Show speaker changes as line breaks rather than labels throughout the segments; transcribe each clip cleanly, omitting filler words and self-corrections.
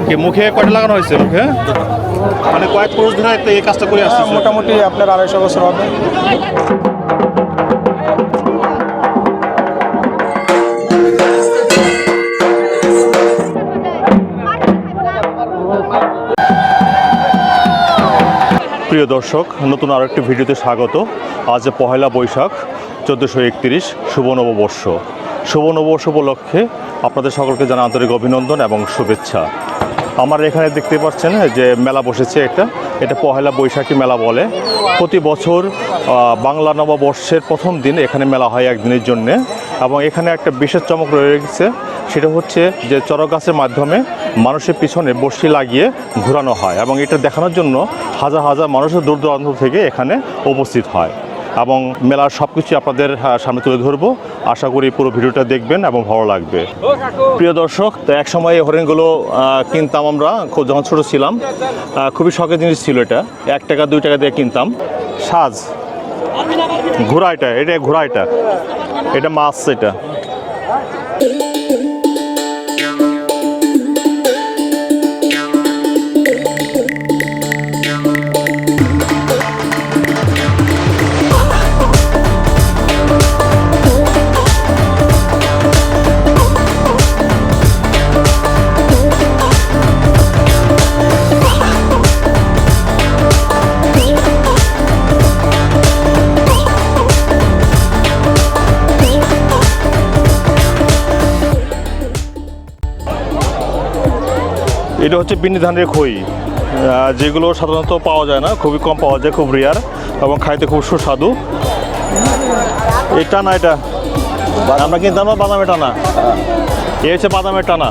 কি মুখে কয়টা লাগানো হয়েছে মুখে? মানে কয়েক পুরুষ ধরে এই কাজটা করে আসছে?
মোটামুটি আপনার 250 বছর হবে।
প্রিয় দর্শক, নতুন আরও একটি ভিডিওতে স্বাগত। আজ পহেলা বৈশাখ 1431, শুভ নববর্ষ। শুভ নববর্ষ উপলক্ষে আপনাদের সকলকে জানা আন্তরিক অভিনন্দন এবং শুভেচ্ছা। আমার এখানে দেখতে পাচ্ছেন যে মেলা বসেছে এটা পহেলা বৈশাখী মেলা বলে। প্রতি বছর বাংলা নববর্ষের প্রথম দিন এখানে মেলা হয় একদিনের জন্যে, এবং এখানে একটা বিশেষ চমক রয়ে গেছে। সেটা হচ্ছে যে চড়ক গাছের মাধ্যমে মানুষের পিছনে বর্ষি লাগিয়ে ঘোরানো হয়, এবং এটা দেখানোর জন্য হাজার হাজার মানুষের দূর দূরান্ত থেকে এখানে উপস্থিত হয়। এবং মেলার সব কিছু আপনাদের সামনে তুলে ধরবো। আশা করি পুরো ভিডিওটা দেখবেন এবং ভালো লাগবে। প্রিয় দর্শক, তো এক সময় এই হরিণগুলো কিনতাম আমরা যখন ছোটো ছিলাম। খুবই শখের জিনিস ছিল এটা। 1 টাকা 2 টাকা দিয়ে কিনতাম। সাজ ঘোড়া, এটা ঘোড়া, এটা মাছ, এটা এটা হচ্ছে বিন্নি ধানের খই, যেগুলো সাধারণত পাওয়া যায় না, খুবই কম পাওয়া যায়, খুব রেয়ার এবং খাইতে খুব সুস্বাদু। এটা না, এটা আমরা কিনতাম না, বাদামের টানা। এ হচ্ছে বাদামের টানা,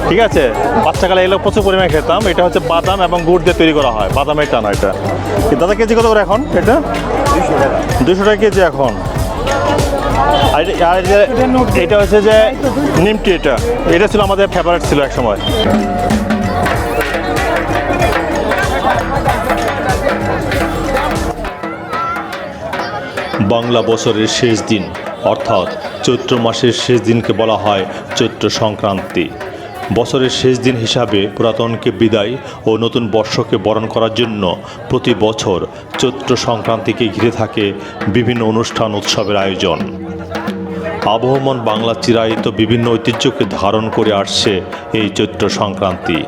ঠিক আছে। বাচ্চাকালে এগুলো প্রচুর পরিমাণে খেতাম। এটা হচ্ছে বাদাম এবং গুড় দিয়ে তৈরি করা হয়, বাদামের টানা। এটা দাদা কেজি কত করে এখন? এটা 200 টাকা কেজি এখন। আর এটা হচ্ছে যে নিমটি, এটা ছিল আমাদের ফেভারিট ছিল এক সময়।
বাংলা বছরের শেষ দিন অর্থাৎ চৈত্র মাসের শেষ দিনকে বলা হয় চৈত্র সংক্রান্তি। বছরের শেষ দিন হিসাবে পুরাতনকে বিদায় ও নতুন বর্ষকে বরণ করার জন্য প্রতি বছর চৈত্র সংক্রান্তিকে ঘিরে থাকে বিভিন্ন অনুষ্ঠান উৎসবের আয়োজন। আবহমান বাংলা চিরায়িত বিভিন্ন ঐতিহ্যকে ধারণ করে আসছে এই চৈত্র সংক্রান্তি।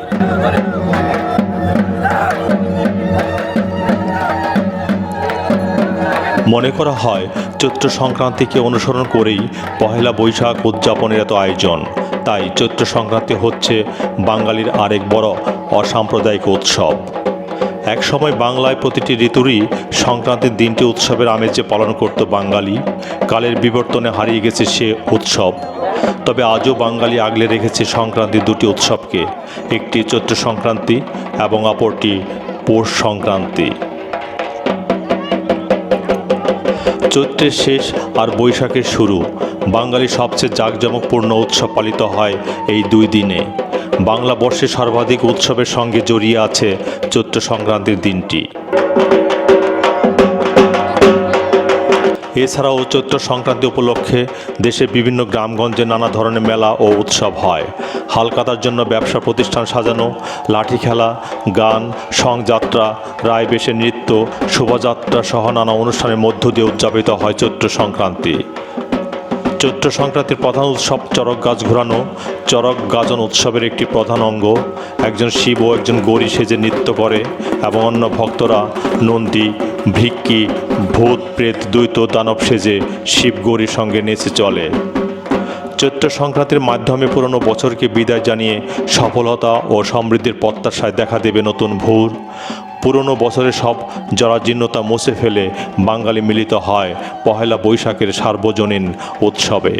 মনে করা হয় চৈত্র সংক্রান্তিকে অনুসরণ করেই পহেলা বৈশাখ উদযাপনের এত আয়োজন। তাই চৈত্র সংক্রান্তি হচ্ছে বাঙালির আরেক বড় অসাম্প্রদায়িক উৎসব। একসময় বাংলায় প্রতিটি ঋতুরই সংক্রান্তির দিনটি উৎসবের আমেজে পালন করত বাঙালি। কালের বিবর্তনে হারিয়ে গেছে সে উৎসব। তবে আজও বাঙালি আগলে রেখেছে সংক্রান্তির দুটি উৎসবকে, একটি চৈত্র সংক্রান্তি এবং অপরটি পৌষ সংক্রান্তি। চৈত্রের শেষ আর বৈশাখের শুরু, বাঙালির সবচেয়ে জাঁকজমকপূর্ণ উৎসব পালিত হয় এই 2 দিনে। বাংলা বর্ষে সর্বাধিক উৎসবের সঙ্গে জড়িয়ে আছে চৈত্র সংক্রান্তির দিনটি। এছাড়াও চৈত্র সংক্রান্তি উপলক্ষে দেশের বিভিন্ন গ্রামগঞ্জে নানা ধরনের মেলা ও উৎসব হয়। হালখাতার জন্য ব্যবসা প্রতিষ্ঠান সাজানো, লাঠি খেলা, গান, সংযাত্রা, রায়বেশে নৃত্য, শোভাযাত্রা সহ নানা অনুষ্ঠানের মধ্য দিয়ে উদযাপিত হয় চৈত্র সংক্রান্তি। চৈত্র সংক্রান্তির প্রধান উৎসব চড়ক গাছ ঘোরানো। চড়ক গাজন উৎসবের একটি প্রধান অঙ্গ। একজন শিব ও একজন গৌরী সেজে নৃত্য করে এবং অন্য ভক্তরা নন্দী, ভিক্ষি, ভূত, প্রেত, দৈত্য, দানব সেজে শিব গৌরীর সঙ্গে নেচে চলে। চৈত্র সংক্রান্তির মাধ্যমে পুরনো বছরকে বিদায় জানিয়ে সফলতা ও সমৃদ্ধির প্রত্যাশায় দেখা দেবে নতুন ভোর। পুরনো বছরের সব জরাজীর্ণতা মুছে ফেলে বাঙালি মিলিত হয় পহেলা বৈশাখের সার্বজনীন উৎসবে।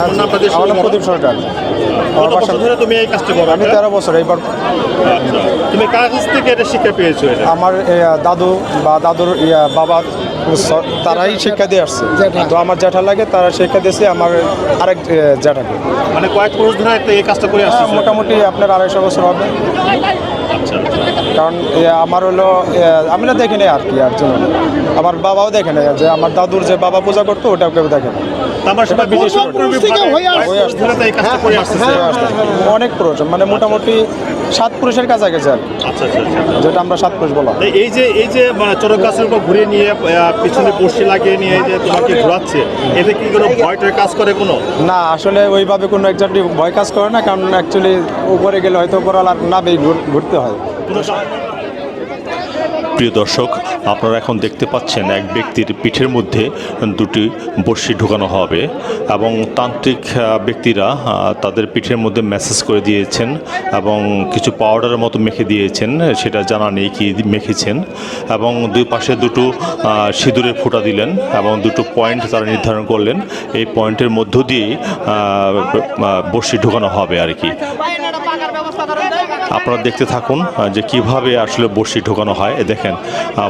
তোমার নামটা দিয়ে শুরু
আমার নাম
করো।
প্রদীপ সরকার।
কত
আমার
বছর
বাসা
ধরে তুমি এই কাজটা করো?
আমি 13 বছর এইবার।
আচ্ছা। তুমি কার কাছ থেকে এটা শিক্ষা পেয়েছো এটা?
আমার দাদু বা দাদুর বাবা তারাই শিক্ষা দিয়ে আসছে। তো আমার জ্যাঠা লাগে, তারা শিক্ষা দিয়েছে আমার আরেক জ্যাঠাকে।
মানে কয়েক বছর ধরে এই কাজটা করে আসছো?
মোটামুটি আপনার 250 বছর হবে।
আচ্ছা।
কারণ আমার হলো আমি না দেখি নাই আর কি, আর জন্য আমার বাবাও দেখে নাই যে আমার দাদুর যে বাবা পূজা করতো ওটাও কেউ দেখে না।
আমার
এটা বিদেশি অনেক পুরুষ, মানে মোটামুটি 7 পুরুষের কাছাকাছি আর কি,
আচ্ছা আচ্ছা আচ্ছা।
যেটা আমরা 7 পুরুষ বলা হয়।
এই যে মানে চড়ক গাছের উপর ঘুরে নিয়ে পিছনে বসে লাগিয়ে নিয়ে এই যে তোমাকে ঘোরাচ্ছে, এতে কি কোনো ভয়টার কাজ করে কোনো?
না, আসলে ওইভাবে কোনো একজাক্টলি ভয় কাজ করে না, কারণ অ্যাকচুয়ালি উপরে গেলে হয়তো উপরওয়ালার নামেই ঘুরতে হয়।
প্রিয় দর্শক, আপনারা এখন দেখতে পাচ্ছেন এক ব্যক্তির পিঠের মধ্যে দুটি বড়শি ঢোকানো হবে এবং তান্ত্রিক ব্যক্তিরা তাদের পিঠের মধ্যে ম্যাসেজ করে দিয়েছেন এবং কিছু পাউডারের মতো মেখে দিয়েছেন, সেটা জানা নেই কি মেখেছেন, এবং দুই পাশে দুটো সিঁদুরের ফোঁটা দিলেন এবং দুটো পয়েন্ট তারা নির্ধারণ করলেন। এই পয়েন্টের মধ্য দিয়েই বড়শি ঢোকানো হবে আর কি। আপনারা দেখতে থাকুন যে কিভাবে আসলে বড়শি ঢোকানো হয়। দেখেন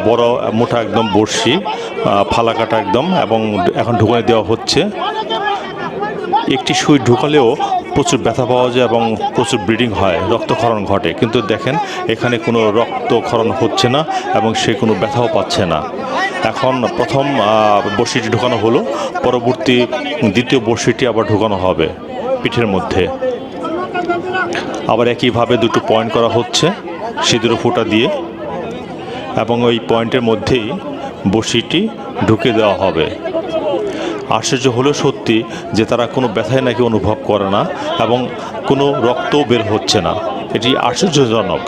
বড় মোটা একদম বড়শি, ফালা কাটা একদম, এবং এখন ঢোকানো দেওয়া হচ্ছে। একটি সুই ঢোকালেও প্রচুর ব্যথা পাওয়া যায় এবং প্রচুর ব্লিডিং হয়, রক্তক্ষরণ ঘটে, কিন্তু দেখেন এখানে কোনো রক্তক্ষরণ হচ্ছে না এবং সে কোনো ব্যথাও পাচ্ছে না। এখন প্রথম বড়শিটি ঢোকানো হলো, পরবর্তী দ্বিতীয় বড়শিটি আবার ঢোকানো হবে পিঠের মধ্যে। আবার একইভাবে দুটো পয়েন্ট করা হচ্ছে সিঁদুর ফোঁটা দিয়ে, এবং ওই পয়েন্টের মধ্যেই বড়শিটি ঢুকে দেওয়া হবে। আশ্চর্য হলো সত্যি যে তারা কোনো ব্যথায় নাকি অনুভব করে না এবং কোনো রক্তও বের হচ্ছে না। এটি আশ্চর্যজনক।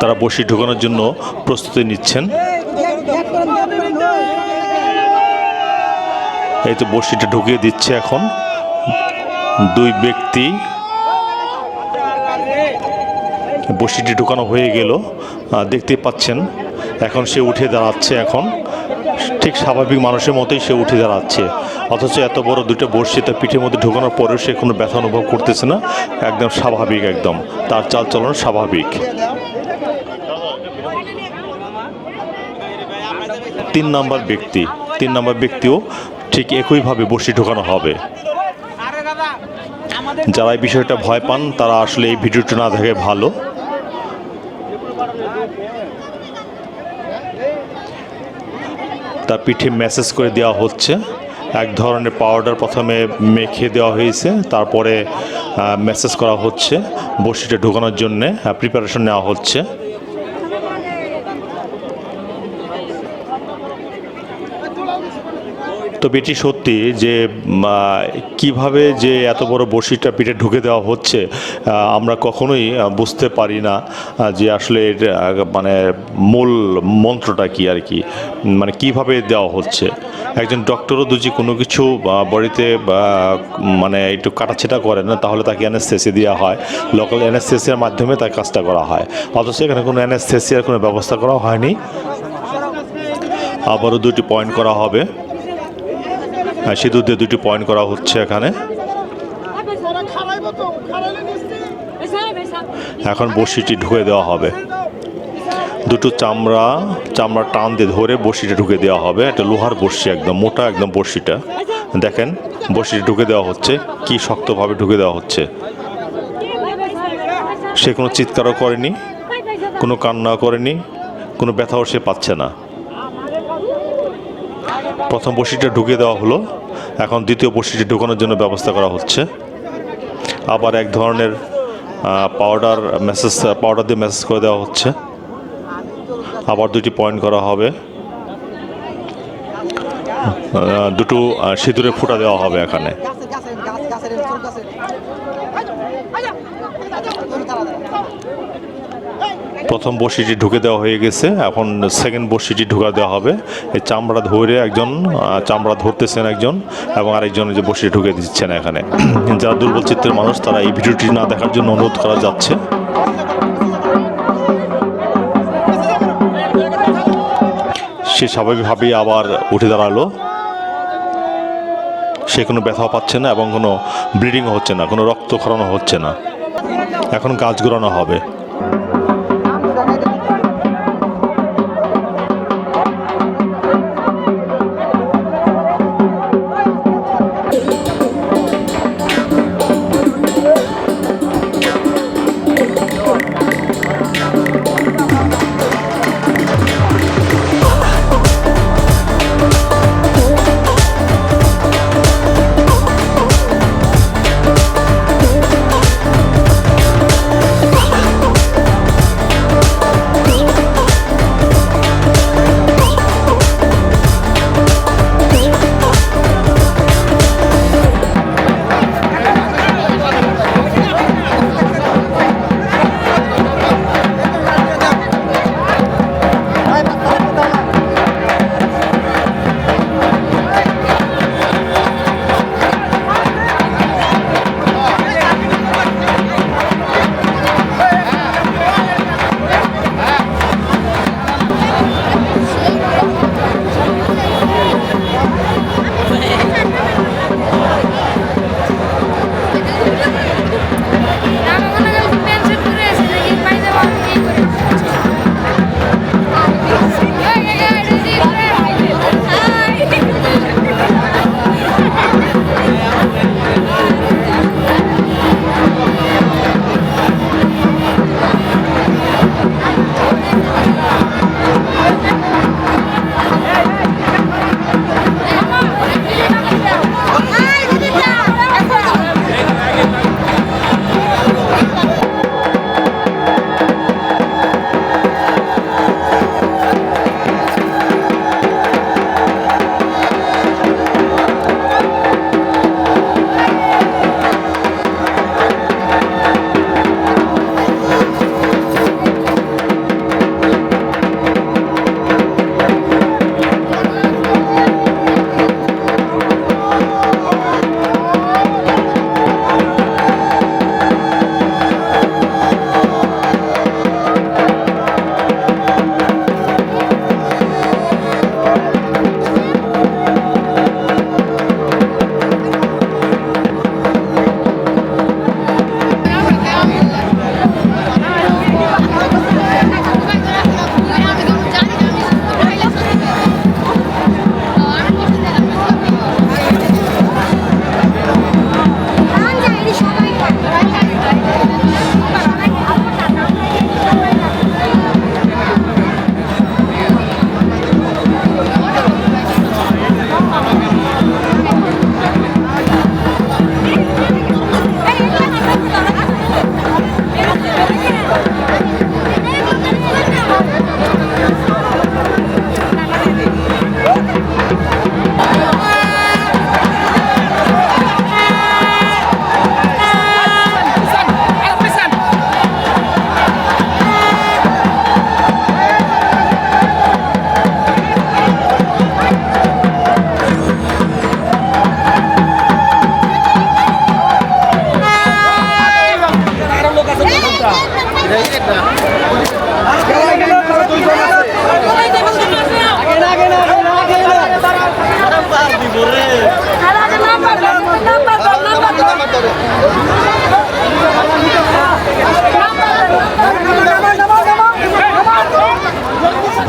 তারা বড়শি ঢোকানোর জন্য প্রস্তুতি নিচ্ছেন। এই তো বড়শিটা ঢুকিয়ে দিচ্ছে এখন দুই ব্যক্তি। বড়শিটি ঢুকানো হয়ে গেল, দেখতে পাচ্ছেন এখন সে উঠে দাঁড়াচ্ছে। এখন ঠিক স্বাভাবিক মানুষের মতোই সে উঠে দাঁড়াচ্ছে, অথচ এত বড় দুটো বড়শি তার পিঠের মধ্যে ঢোকানোর পরেও সে কোনো ব্যথা অনুভব করতেছে না, একদম স্বাভাবিক, একদম তার চালচলন স্বাভাবিক। 3 নম্বর ব্যক্তিও ঠিক একইভাবে বড়শি ঢোকানো হবে। যারা এই বিষয়টা ভয় পান তারা আসলে এই ভিডিওটা না দেখে ভালো। তার পিঠে ম্যাসেজ করে দেওয়া হচ্ছে, এক ধরনের পাউডার প্রথমে মেখে দেওয়া হয়েছে, তারপরে ম্যাসেজ করা হচ্ছে, বড়শিটা ঢোকানোর জন্যে প্রিপারেশন নেওয়া হচ্ছে। তবে এটি সত্যি যে কিভাবে যে এত বড় বড়শিটা পিঠে ঢুকে দেওয়া হচ্ছে, আমরা কখনোই বুঝতে পারি না যে আসলে এর মানে মূল মন্ত্রটা কি আর কি, মানে কিভাবে দেওয়া হচ্ছে। একজন ডক্টরও যদি কোনো কিছু বডিতে মানে একটু কাটাছেটা করেন না, তাহলে তাকে অ্যানেস্থেসিয়া দেওয়া হয়, লোকাল অ্যানেস্থেসিয়ার মাধ্যমে তার কাজটা করা হয়, অথচ এখানে কোনো অ্যানেস্থেসিয়ার কোনো ব্যবস্থা করা হয়নি। আবারও 2টি পয়েন্ট করা হবে, সিঁদুর দিয়ে 2টি পয়েন্ট করা হচ্ছে এখানে। এখন বড়শিটি ঢুকে দেওয়া হবে, দুটো চামড়া টান দিয়ে ধরে বড়শিটা ঢুকে দেওয়া হবে। একটা লোহার বড়শি, একদম মোটা একদম বড়শিটা। দেখেন বড়শিটি ঢুকে দেওয়া হচ্ছে, কি শক্তভাবে ঢুকে দেওয়া হচ্ছে। সে কোনো চিৎকারও করেনি, কোনো কান্নাও করেনি, কোনো ব্যথাও সে পাচ্ছে না। প্রথম বড়শিটা ঢুকে দেওয়া হলো, এখন দ্বিতীয় বড়শিটি ঢুকানোর জন্য ব্যবস্থা করা হচ্ছে। আবার এক ধরনের পাউডার দিয়ে ম্যাসেজ করে দেওয়া হচ্ছে। আবার 2টি পয়েন্ট করা হবে, দুটো সিঁদুরে ফোঁটা দেওয়া হবে এখানে। প্রথম বড়শিটি ঢুকে দেওয়া হয়ে গেছে, এখন সেকেন্ড বড়শিটি ঢুকা দেওয়া হবে। এই চামড়া ধরে একজন চামড়া ধরতেছেন একজন, এবং আরেকজন যে বড়শিটি ঢুকে দিচ্ছেন এখানে। যারা দুর্বল চিত্তের মানুষ তারা এই ভিডিওটি না দেখার জন্য অনুরোধ করা যাচ্ছে। সে স্বাভাবিকভাবেই আবার উঠে দাঁড়ালো। সে কোনো ব্যথাও পাচ্ছে না এবং কোনো ব্লিডিংও হচ্ছে না, কোনো রক্ত খরানো হচ্ছে না। এখন কাজ ঘোরানো হবে।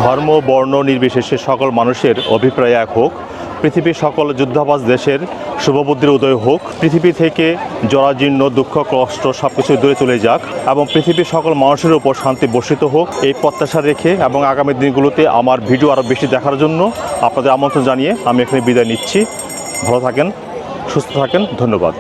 ধর্ম বর্ণ নির্বিশেষে সকল মানুষের অভিপ্রায় এক হোক। পৃথিবীর সকল যুদ্ধাবাজ দেশের শুভবুদ্ধির উদয় হোক। পৃথিবী থেকে জরাজীর্ণ দুঃখ কষ্ট সব কিছু দূরে চলে যাক এবং পৃথিবীর সকল মানুষের উপর শান্তি বর্ষিত হোক, এই প্রত্যাশা রেখে এবং আগামী দিনগুলোতে আমার ভিডিও আরও বেশি দেখার জন্য আপনাদের আমন্ত্রণ জানিয়ে আমি এখানে বিদায় নিচ্ছি। ভালো থাকেন, সুস্থ থাকেন, ধন্যবাদ।